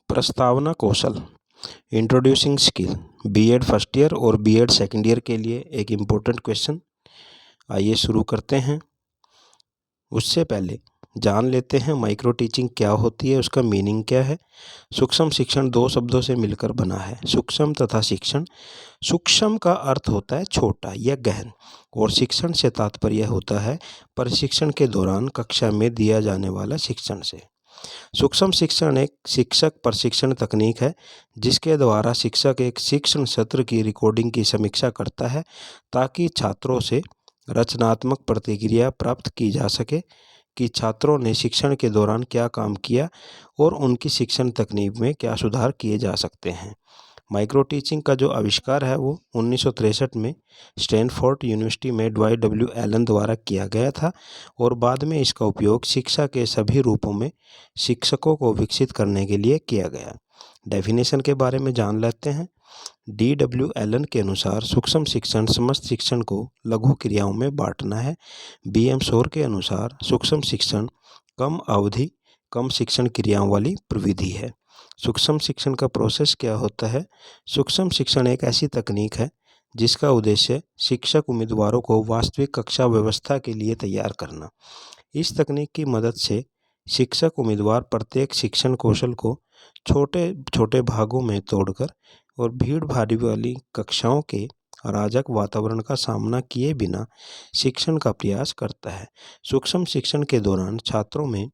प्रस्तावना कौशल introducing skill B Ed first year और बीएड सेकेंड ईयर के लिए एक इम्पोर्टेंट क्वेश्चन। आइए शुरू करते हैं। उससे पहले जान लेते हैं माइक्रो टीचिंग क्या होती है, उसका मीनिंग क्या है। सूक्ष्म शिक्षण दो शब्दों से मिलकर बना है, सूक्ष्म तथा शिक्षण। सूक्ष्म का अर्थ होता है छोटा या गहन, और शिक्षण से तात्पर्य होता है प्रशिक्षण के दौरान कक्षा में दिया जाने वाला शिक्षण से। सूक्ष्म शिक्षण एक शिक्षक प्रशिक्षण तकनीक है जिसके द्वारा शिक्षक एक शिक्षण सत्र की रिकॉर्डिंग की समीक्षा करता है ताकि छात्रों से रचनात्मक प्रतिक्रिया प्राप्त की जा सके कि छात्रों ने शिक्षण के दौरान क्या काम किया और उनकी शिक्षण तकनीक में क्या सुधार किए जा सकते हैं। माइक्रो टीचिंग का जो आविष्कार है वो 1963 में स्टैनफोर्ड यूनिवर्सिटी में ड्वाइट डब्ल्यू एलन द्वारा किया गया था और बाद में इसका उपयोग शिक्षा के सभी रूपों में शिक्षकों को विकसित करने के लिए किया गया। डेफिनेशन के बारे में जान लेते हैं। डब्ल्यू एलन के अनुसार सूक्ष्म शिक्षण समस्त शिक्षण को लघु क्रियाओं में बांटना है। एम शोर के अनुसार सूक्ष्म शिक्षण कम अवधि कम शिक्षण क्रियाओं वाली प्रविधि है। सूक्ष्म शिक्षण का प्रोसेस क्या होता है? सूक्ष्म शिक्षण एक ऐसी तकनीक है जिसका उद्देश्य शिक्षक उम्मीदवारों को वास्तविक कक्षा व्यवस्था के लिए तैयार करना। इस तकनीक की मदद से शिक्षक उम्मीदवार प्रत्येक शिक्षण कौशल को छोटे छोटे भागों में तोड़कर और भीड़ भाड़ वाली कक्षाओं के अराजक वातावरण का सामना किए बिना शिक्षण का प्रयास करता है। सूक्ष्म शिक्षण के दौरान छात्रों में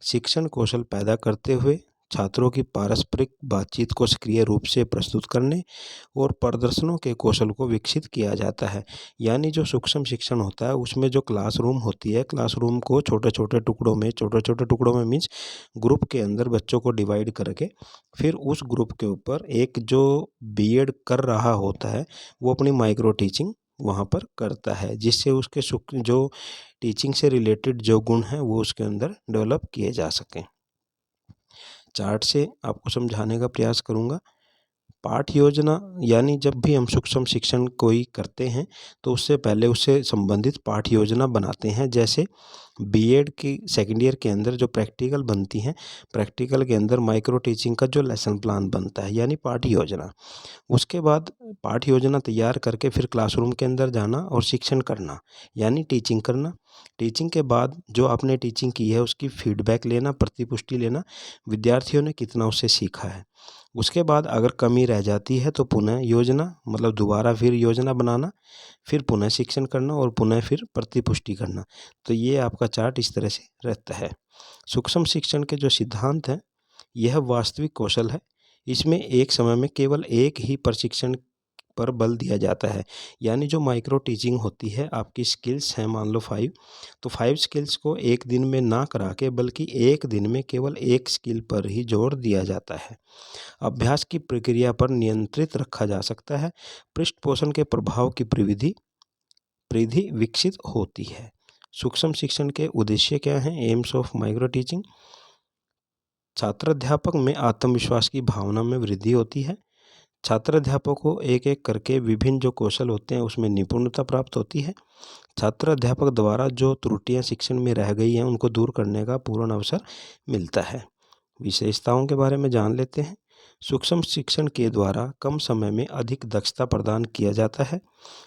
शिक्षण कौशल पैदा करते हुए छात्रों की पारस्परिक बातचीत को सक्रिय रूप से प्रस्तुत करने और प्रदर्शनों के कौशल को विकसित किया जाता है। यानी जो सूक्ष्म शिक्षण होता है उसमें जो क्लासरूम होती है, क्लासरूम को छोटे छोटे टुकड़ों में मीन्स ग्रुप के अंदर बच्चों को डिवाइड करके फिर उस ग्रुप के ऊपर एक जो बीएड कर रहा होता है वो अपनी माइक्रो टीचिंग वहाँ पर करता है, जिससे उसके जो टीचिंग से रिलेटेड जो गुण हैं वो उसके अंदर डेवलप किए जा सकें। चार्ट से आपको समझाने का प्रयास करूँगा। पाठ योजना यानी जब भी हम सूक्ष्म शिक्षण कोई करते हैं तो उससे पहले उससे संबंधित पाठ योजना बनाते हैं। जैसे बीएड की सेकेंड ईयर के अंदर जो प्रैक्टिकल बनती हैं, प्रैक्टिकल के अंदर माइक्रो टीचिंग का जो लेसन प्लान बनता है यानी पाठ योजना। उसके बाद पाठ योजना तैयार करके फिर क्लासरूम के अंदर जाना और शिक्षण करना यानी टीचिंग करना। टीचिंग के बाद जो आपने टीचिंग की है उसकी फीडबैक लेना, प्रतिपुष्टि लेना, विद्यार्थियों ने कितना उससे सीखा है। उसके बाद अगर कमी रह जाती है तो पुनः योजना मतलब दोबारा फिर योजना बनाना, फिर पुनः शिक्षण करना और पुनः फिर प्रतिपुष्टि करना। तो ये आपका चार्ट इस तरह से रहता है। सूक्ष्म शिक्षण के जो सिद्धांत हैं यह वास्तविक कौशल है। इसमें एक समय में केवल एक ही प्रशिक्षण पर बल दिया जाता है। यानी जो माइक्रो टीचिंग होती है, आपकी स्किल्स हैं मान लो 5, तो 5 स्किल्स को एक दिन में ना करा के बल्कि एक दिन में केवल एक स्किल पर ही जोर दिया जाता है। अभ्यास की प्रक्रिया पर नियंत्रित रखा जा सकता है। पृष्ठपोषण के प्रभाव की परिधि विकसित होती है। सूक्ष्म शिक्षण के उद्देश्य क्या हैं? AIIMS of micro teaching. छात्र अध्यापक में आत्मविश्वास की भावना में वृद्धि होती है। छात्र अध्यापक को एक एक करके विभिन्न जो कौशल होते हैं उसमें निपुणता प्राप्त होती है। छात्र अध्यापक द्वारा जो त्रुटियां शिक्षण में रह गई हैं उनको दूर करने का पूर्ण अवसर मिलता है। विशेषताओं के बारे में जान लेते हैं। सूक्ष्म शिक्षण के द्वारा कम समय में अधिक दक्षता प्रदान किया जाता है।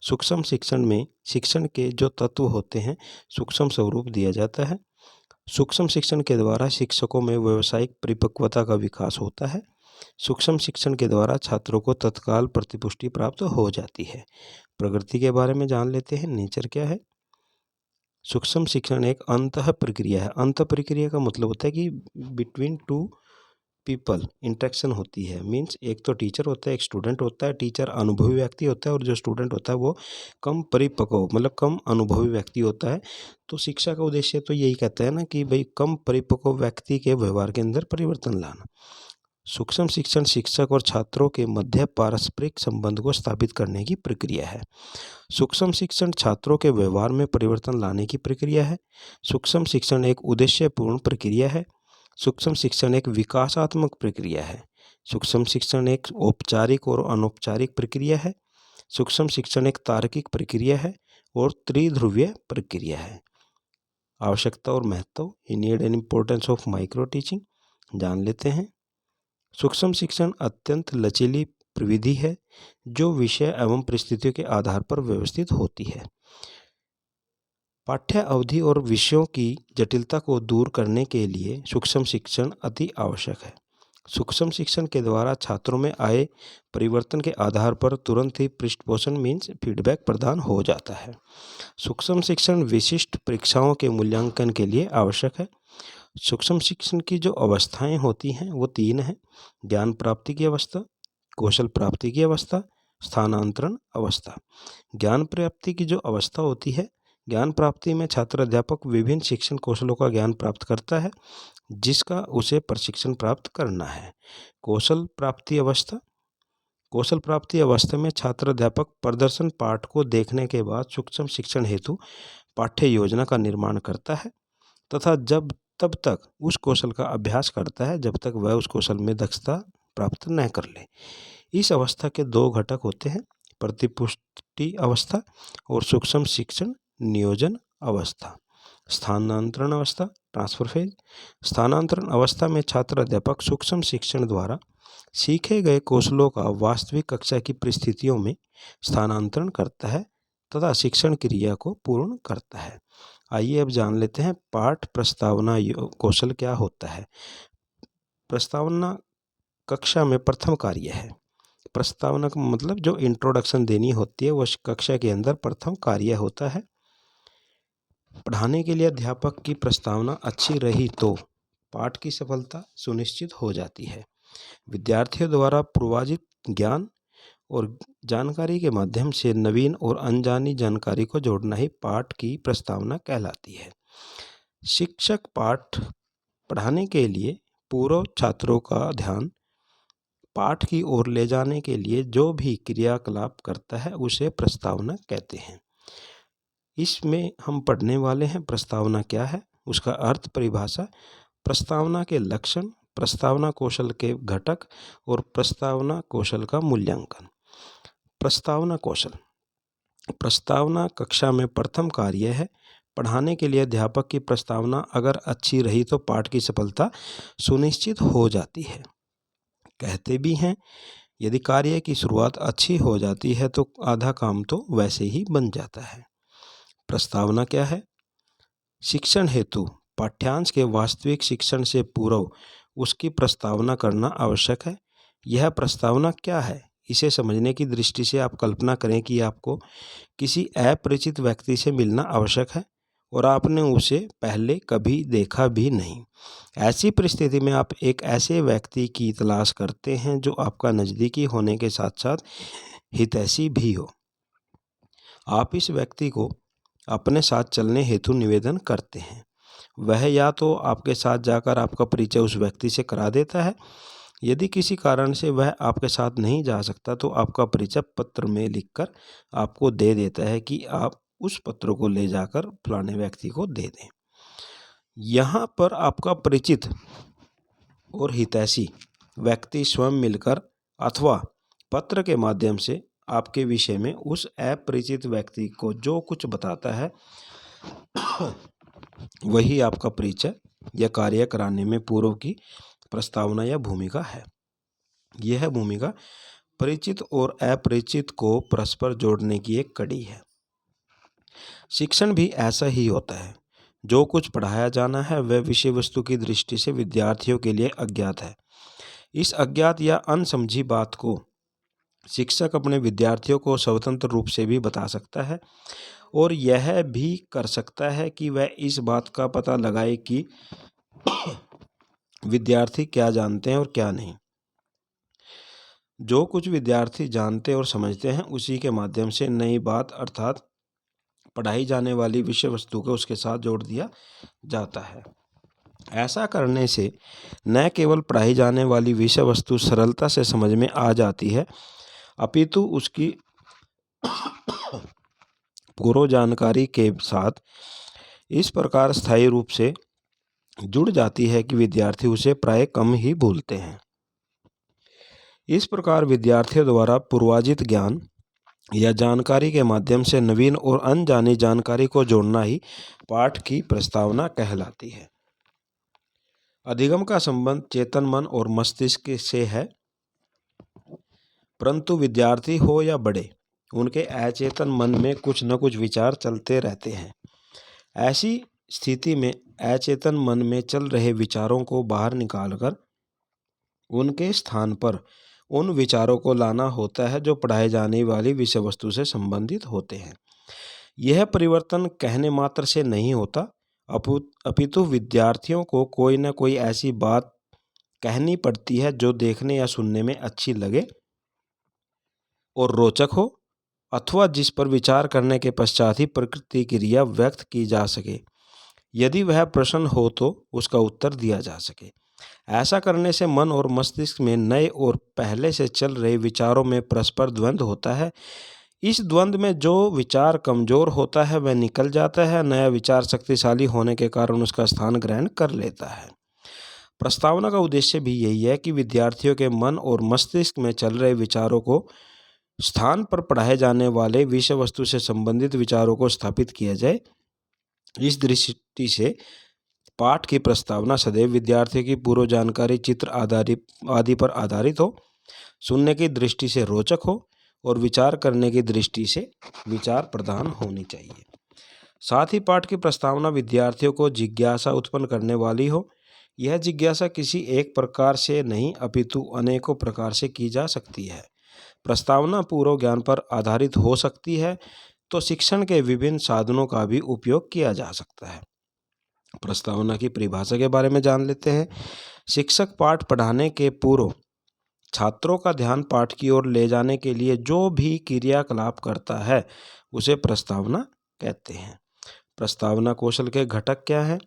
सूक्ष्म शिक्षण में शिक्षण के जो तत्व होते हैं सूक्ष्म स्वरूप दिया जाता है। सूक्ष्म शिक्षण के द्वारा शिक्षकों में व्यावसायिक परिपक्वता का विकास होता है। सूक्ष्म शिक्षण के द्वारा छात्रों को तत्काल प्रतिपुष्टि प्राप्त हो जाती है। प्रगति के बारे में जान लेते हैं। नेचर क्या है? सूक्ष्म शिक्षण एक अंतः प्रक्रिया है। अंतः प्रक्रिया का मतलब होता है कि बिटवीन टू पीपल इंटरेक्शन होती है। मीन्स एक तो टीचर होता है, एक स्टूडेंट होता है। टीचर अनुभवी व्यक्ति होता है और जो स्टूडेंट होता है वो कम परिपक्व मतलब कम अनुभवी व्यक्ति होता है। तो शिक्षा का उद्देश्य तो यही कहता है ना कि भाई कम परिपक्व व्यक्ति के व्यवहार के अंदर परिवर्तन लाना। सूक्ष्म शिक्षण शिक्षक और छात्रों के मध्य पारस्परिक संबंध को स्थापित करने की प्रक्रिया है। सूक्ष्म शिक्षण छात्रों के व्यवहार में परिवर्तन लाने की प्रक्रिया है। सूक्ष्म शिक्षण एक उद्देश्यपूर्ण प्रक्रिया है। सूक्ष्म शिक्षण एक विकासात्मक प्रक्रिया है। सूक्ष्म शिक्षण एक औपचारिक और अनौपचारिक प्रक्रिया है। सूक्ष्म शिक्षण एक तार्किक प्रक्रिया है और त्रिध्रुवीय प्रक्रिया है। आवश्यकता और महत्व, need and importance of micro teaching जान लेते हैं। सूक्ष्म शिक्षण अत्यंत लचीली प्रविधि है जो विषय एवं परिस्थितियों के आधार पर व्यवस्थित होती है। पाठ्य अवधि और विषयों की जटिलता को दूर करने के लिए सूक्ष्म शिक्षण अति आवश्यक है। सूक्ष्म शिक्षण के द्वारा छात्रों में आए परिवर्तन के आधार पर तुरंत ही पृष्ठपोषण मीन्स फीडबैक प्रदान हो जाता है। सूक्ष्म शिक्षण विशिष्ट परीक्षाओं के मूल्यांकन के लिए आवश्यक है। सूक्ष्म शिक्षण की जो अवस्थाएं होती हैं वो 3 हैं: ज्ञान प्राप्ति की अवस्था, कौशल प्राप्ति की अवस्था, स्थानांतरण अवस्था। ज्ञान प्राप्ति की जो अवस्था होती है, ज्ञान प्राप्ति में छात्र अध्यापक विभिन्न शिक्षण कौशलों का ज्ञान प्राप्त करता है जिसका उसे प्रशिक्षण प्राप्त करना है। कौशल प्राप्ति अवस्था, कौशल प्राप्ति अवस्था में छात्र अध्यापक प्रदर्शन पाठ को देखने के बाद सूक्ष्म शिक्षण हेतु पाठ्य योजना का निर्माण करता है तथा तब तक उस कौशल का अभ्यास करता है जब तक वह उस कौशल में दक्षता प्राप्त न कर ले। इस अवस्था के 2 घटक होते हैं: प्रतिपुष्टि अवस्था और सूक्ष्म शिक्षण नियोजन अवस्था। स्थानांतरण अवस्था, ट्रांसफर फेज। स्थानांतरण अवस्था में छात्र अध्यापक सूक्ष्म शिक्षण द्वारा सीखे गए कौशलों का वास्तविक कक्षा की परिस्थितियों में स्थानांतरण करता है तथा शिक्षण क्रिया को पूर्ण करता है। आइए अब जान लेते हैं पाठ प्रस्तावना कौशल क्या होता है। प्रस्तावना कक्षा में प्रथम कार्य है। प्रस्तावना का मतलब जो इंट्रोडक्शन देनी होती है वो कक्षा के अंदर प्रथम कार्य होता है। पढ़ाने के लिए अध्यापक की प्रस्तावना अच्छी रही तो पाठ की सफलता सुनिश्चित हो जाती है। विद्यार्थियों द्वारा पूर्वार्जित ज्ञान और जानकारी के माध्यम से नवीन और अनजानी जानकारी को जोड़ना ही पाठ की प्रस्तावना कहलाती है। शिक्षक पाठ पढ़ाने के लिए पूर्व छात्रों का ध्यान पाठ की ओर ले जाने के लिए जो भी क्रियाकलाप करता है उसे प्रस्तावना कहते हैं। इसमें हम पढ़ने वाले हैं प्रस्तावना क्या है, उसका अर्थ, परिभाषा, प्रस्तावना के लक्षण, प्रस्तावना कौशल के घटक और प्रस्तावना कौशल का मूल्यांकन। प्रस्तावना कौशल। प्रस्तावना कक्षा में प्रथम कार्य है। पढ़ाने के लिए अध्यापक की प्रस्तावना अगर अच्छी रही तो पाठ की सफलता सुनिश्चित हो जाती है। कहते भी हैं यदि कार्य की शुरुआत अच्छी हो जाती है तो आधा काम तो वैसे ही बन जाता है। प्रस्तावना क्या है? शिक्षण हेतु पाठ्यांश के वास्तविक शिक्षण से पूर्व उसकी प्रस्तावना करना आवश्यक है। यह प्रस्तावना क्या है, इसे समझने की दृष्टि से आप कल्पना करें कि आपको किसी अपरिचित व्यक्ति से मिलना आवश्यक है और आपने उसे पहले कभी देखा भी नहीं। ऐसी परिस्थिति में आप एक ऐसे व्यक्ति की तलाश करते हैं जो आपका नज़दीकी होने के साथ साथ हितैषी भी हो। आप इस व्यक्ति को अपने साथ चलने हेतु निवेदन करते हैं। वह या तो आपके साथ जाकर आपका परिचय उस व्यक्ति से करा देता है, यदि किसी कारण से वह आपके साथ नहीं जा सकता तो आपका परिचय पत्र में लिखकर आपको दे देता है कि आप उस पत्र को ले जाकर फलाने व्यक्ति को दे दें। यहाँ पर आपका परिचित और हितैषी व्यक्ति स्वयं मिलकर अथवा पत्र के माध्यम से आपके विषय में उस अपरिचित व्यक्ति को जो कुछ बताता है वही आपका परिचय या कार्य कराने में पूर्व की प्रस्तावना या भूमिका है। यह भूमिका परिचित और अपरिचित को परस्पर जोड़ने की एक कड़ी है। शिक्षण भी ऐसा ही होता है। जो कुछ पढ़ाया जाना है वह विषय वस्तु की दृष्टि से विद्यार्थियों के लिए अज्ञात है। इस अज्ञात या अनसमझी बात को शिक्षक अपने विद्यार्थियों को स्वतंत्र रूप से भी बता सकता है और यह भी कर सकता है कि वह इस बात का पता लगाए कि विद्यार्थी क्या जानते हैं और क्या नहीं। जो कुछ विद्यार्थी जानते और समझते हैं उसी के माध्यम से नई बात अर्थात पढ़ाई जाने वाली विषय वस्तु को उसके साथ जोड़ दिया जाता है। ऐसा करने से न केवल पढ़ाई जाने वाली विषय वस्तु सरलता से समझ में आ जाती है अपितु उसकी पूर्व जानकारी के साथ इस प्रकार स्थायी रूप से जुड़ जाती है कि विद्यार्थी उसे प्राय कम ही भूलते हैं। इस प्रकार विद्यार्थियों द्वारा पूर्वार्जित ज्ञान या जानकारी के माध्यम से नवीन और अनजानी जानकारी को जोड़ना ही पाठ की प्रस्तावना कहलाती है। अधिगम का संबंध चेतन मन और मस्तिष्क से है, परंतु विद्यार्थी हो या बड़े, उनके अचेतन मन में कुछ न कुछ विचार चलते रहते हैं। ऐसी स्थिति में अचेतन मन में चल रहे विचारों को बाहर निकालकर उनके स्थान पर उन विचारों को लाना होता है जो पढ़ाई जाने वाली विषय वस्तु से संबंधित होते हैं। यह परिवर्तन कहने मात्र से नहीं होता, अपितु विद्यार्थियों को कोई न कोई ऐसी बात कहनी पड़ती है जो देखने या सुनने में अच्छी लगे और रोचक हो, अथवा जिस पर विचार करने के पश्चात ही प्रतिक्रिया व्यक्त की जा सके। यदि वह प्रश्न हो तो उसका उत्तर दिया जा सके। ऐसा करने से मन और मस्तिष्क में नए और पहले से चल रहे विचारों में परस्पर द्वंद्व होता है। इस द्वंद्व में जो विचार कमजोर होता है वह निकल जाता है, नया विचार शक्तिशाली होने के कारण उसका स्थान ग्रहण कर लेता है। प्रस्तावना का उद्देश्य भी यही है कि विद्यार्थियों के मन और मस्तिष्क में चल रहे विचारों को स्थान पर पढ़ाए जाने वाले विषय वस्तु से संबंधित विचारों को स्थापित किया जाए। इस दृष्टि से पाठ की प्रस्तावना सदैव विद्यार्थियों की पूर्व जानकारी चित्र आदि पर आधारित हो, सुनने की दृष्टि से रोचक हो और विचार करने की दृष्टि से विचार प्रधान होनी चाहिए। साथ ही पाठ की प्रस्तावना विद्यार्थियों को जिज्ञासा उत्पन्न करने वाली हो। यह जिज्ञासा किसी एक प्रकार से नहीं अपितु अनेकों प्रकार से की जा सकती है। प्रस्तावना पूर्व ज्ञान पर आधारित हो सकती है तो शिक्षण के विभिन्न साधनों का भी उपयोग किया जा सकता है। प्रस्तावना की परिभाषा के बारे में जान लेते हैं। शिक्षक पाठ पढ़ाने के पूर्व छात्रों का ध्यान पाठ की ओर ले जाने के लिए जो भी क्रियाकलाप करता है उसे प्रस्तावना कहते हैं। प्रस्तावना कौशल के घटक क्या हैं?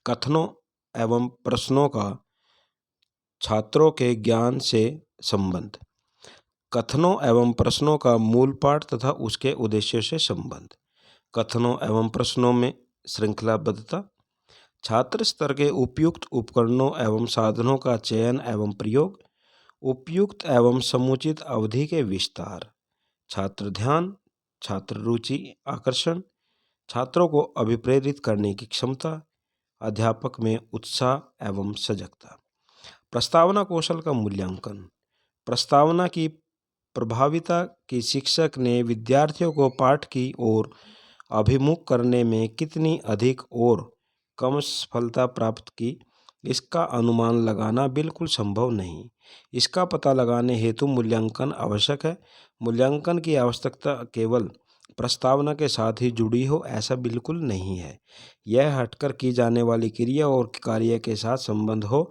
कथनों एवं प्रश्नों का छात्रों के ज्ञान से संबंध, कथनों एवं प्रश्नों का मूल पाठ तथा उसके उद्देश्य से संबंध, कथनों एवं प्रश्नों में श्रृंखलाबद्धता, छात्र स्तर के उपयुक्त उपकरणों एवं साधनों का चयन एवं प्रयोग, उपयुक्त एवं समुचित अवधि के विस्तार, छात्र ध्यान, छात्र रुचि आकर्षण, छात्रों को अभिप्रेरित करने की क्षमता, अध्यापक में उत्साह एवं सजगता। प्रस्तावना कौशल का मूल्यांकन, प्रस्तावना की प्रभाविता की शिक्षक ने विद्यार्थियों को पाठ की ओर अभिमुख करने में कितनी अधिक और कम सफलता प्राप्त की, इसका अनुमान लगाना बिल्कुल संभव नहीं। इसका पता लगाने हेतु मूल्यांकन आवश्यक है। मूल्यांकन की आवश्यकता केवल प्रस्तावना के साथ ही जुड़ी हो ऐसा बिल्कुल नहीं है। यह हटकर की जाने वाली क्रिया और कार्य के साथ संबंध हो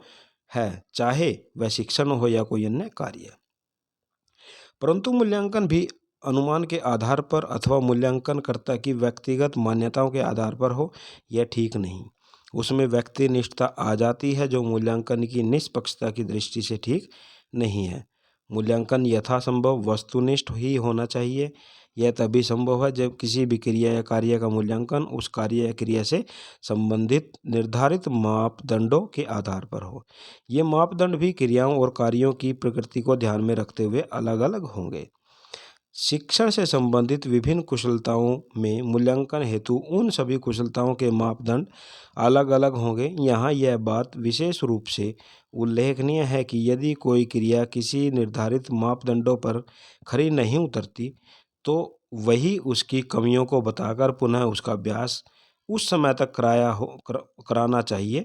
है, चाहे वह शिक्षण हो या कोई अन्य कार्य। परंतु मूल्यांकन भी अनुमान के आधार पर अथवा मूल्यांकनकर्ता की व्यक्तिगत मान्यताओं के आधार पर हो, यह ठीक नहीं। उसमें व्यक्तिनिष्ठता आ जाती है जो मूल्यांकन की निष्पक्षता की दृष्टि से ठीक नहीं है। मूल्यांकन यथासंभव वस्तुनिष्ठ ही होना चाहिए। यह तभी संभव है जब किसी भी क्रिया या कार्य का मूल्यांकन उस कार्य या क्रिया से संबंधित निर्धारित मापदंडों के आधार पर हो। ये मापदंड भी क्रियाओं और कार्यों की प्रकृति को ध्यान में रखते हुए अलग अलग होंगे। शिक्षण से संबंधित विभिन्न कुशलताओं में मूल्यांकन हेतु उन सभी कुशलताओं के मापदंड अलग अलग होंगे। यहाँ यह बात विशेष रूप से उल्लेखनीय है कि यदि कोई क्रिया किसी निर्धारित मापदंडों पर खरी नहीं उतरती तो वही उसकी कमियों को बताकर पुनः उसका अभ्यास उस समय तक कराना चाहिए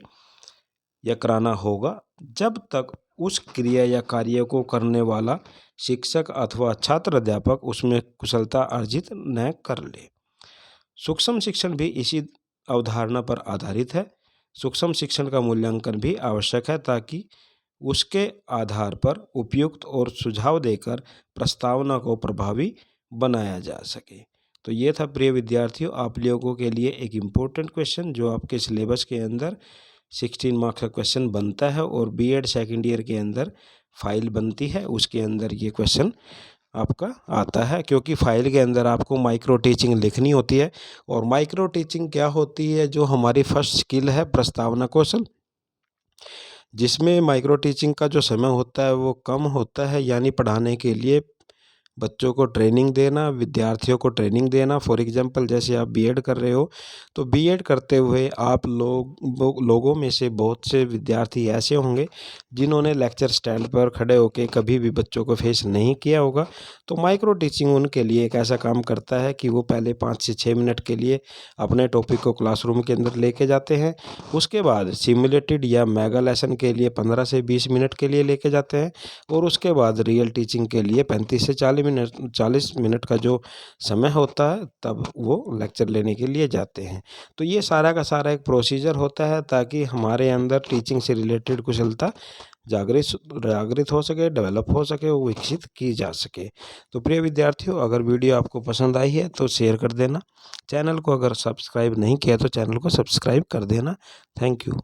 या कराना होगा जब तक उस क्रिया या कार्य को करने वाला शिक्षक अथवा छात्र अध्यापक उसमें कुशलता अर्जित न कर ले। सूक्ष्म शिक्षण भी इसी अवधारणा पर आधारित है। सूक्ष्म शिक्षण का मूल्यांकन भी आवश्यक है ताकि उसके आधार पर उपयुक्त और सुझाव देकर प्रस्तावना को प्रभावी बनाया जा सके। तो ये था प्रिय विद्यार्थियों आप लोगों के लिए एक इम्पोर्टेंट क्वेश्चन जो आपके सिलेबस के अंदर 16 मार्क्स का क्वेश्चन बनता है और बीएड सेकेंड ईयर के अंदर फाइल बनती है, उसके अंदर ये क्वेश्चन आपका आता है, क्योंकि फाइल के अंदर आपको माइक्रो टीचिंग लिखनी होती है। और माइक्रो टीचिंग क्या होती है? जो हमारी फर्स्ट स्किल है प्रस्तावना कौशल, जिसमें माइक्रो टीचिंग का जो समय होता है वो कम होता है, यानी पढ़ाने के लिए बच्चों को ट्रेनिंग देना, विद्यार्थियों को ट्रेनिंग देना। फॉर एग्जांपल जैसे आप बीएड कर रहे हो, तो बीएड करते हुए आप लोगों में से बहुत से विद्यार्थी ऐसे होंगे जिन्होंने लेक्चर स्टैंड पर खड़े होकर कभी भी बच्चों को फेस नहीं किया होगा। तो माइक्रो टीचिंग उनके लिए एक ऐसा काम करता है कि वो पहले 5 से 6 मिनट के लिए अपने टॉपिक को क्लासरूम के अंदर लेके जाते हैं। उसके बाद सिमुलेटेड या मेगा लेसन के लिए 15 से 20 मिनट के लिए लेके जाते हैं, और उसके बाद रियल टीचिंग के लिए 35 से 40 मिनट का जो समय होता है तब वो लेक्चर लेने के लिए जाते हैं। तो ये सारा का सारा एक प्रोसीजर होता है ताकि हमारे अंदर टीचिंग से रिलेटेड कुशलता जागृत हो सके, डेवलप हो सके, विकसित की जा सके। तो प्रिय विद्यार्थियों, अगर वीडियो आपको पसंद आई है तो शेयर कर देना। चैनल को अगर सब्सक्राइब नहीं किया तो चैनल को सब्सक्राइब कर देना। Thank you.